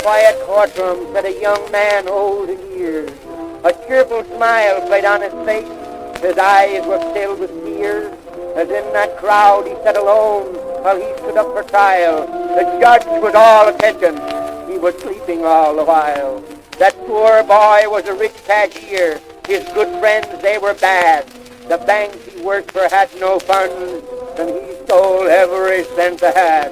quiet courtroom sat a young man old in years. A cheerful smile played on his face. His eyes were filled with tears. As in that crowd he sat alone while he stood up for trial. The judge was all attention. He was sleeping all the while. That poor boy was a rich cashier. His good friends, they were bad. The bank he worked for had no funds, and he stole every cent they had.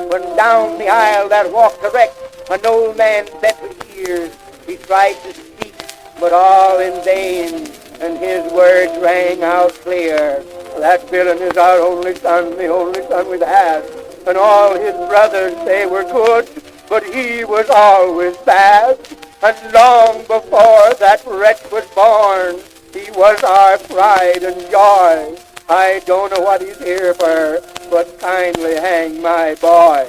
When down the aisle that walked erect, an old man bent with years, he tried to speak, but all in vain, and his words rang out clear. That villain is our only son, the only son we've had, and all his brothers, they were good, but he was always bad. And long before that wretch was born, he was our pride and joy. I don't know what he's here for, but kindly hang my boy.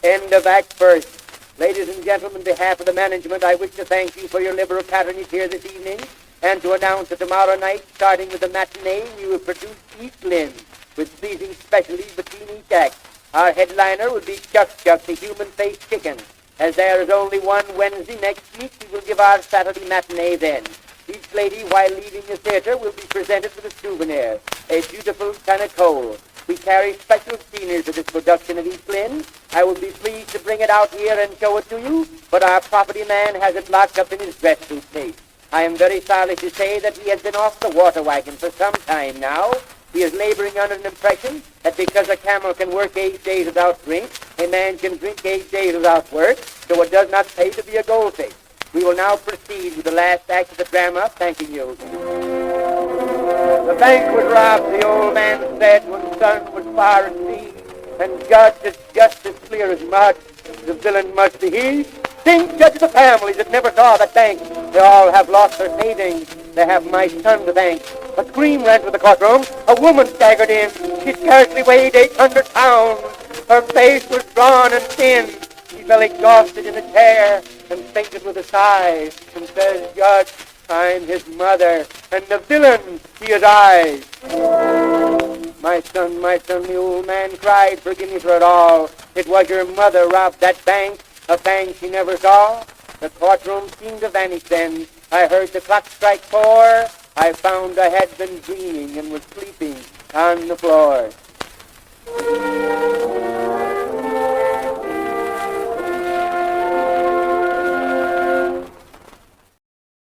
End of Act First. Ladies and gentlemen, on behalf of the management, I wish to thank you for your liberal patronage here this evening, and to announce that tomorrow night, starting with the matinee, we will produce East Lynn, with pleasing specialties between each act. Our headliner will be Chuck Chuck, the human-faced chicken. As there is only one Wednesday next week, we will give our Saturday matinee then. Each lady, while leaving the theater, will be presented with a souvenir, a beautiful ton of coal. We carry special scenery to this production of East Lynn. I will be pleased to bring it out here and show it to you, but our property man has it locked up in his dress suit case. I am very sorry to say that he has been off the water wagon for some time now. He is laboring under an impression that because a camel can work 8 days without drink, a man can drink 8 days without work, so it does not pay to be a goldfish. We will now proceed with the last act of the drama, thanking you. The bank was robbed, the old man said, when the sun was far at sea, and judge is just as clear as mud. The villain must be he. Think, judge of the families that never saw that bank. They all have lost their savings. They have my son to thank. A scream ran through the courtroom. A woman staggered in. She scarcely weighed 800 pounds. Her face was drawn and thin. She fell exhausted in a chair and fainted with a sigh and says, Judge, I'm his mother, and the villain, he is I. My son, the old man cried, forgive me for it all. It was your mother robbed that bank, a bank she never saw. The courtroom seemed to vanish then. I heard the clock strike 4. I found I had been dreaming and was sleeping on the floor.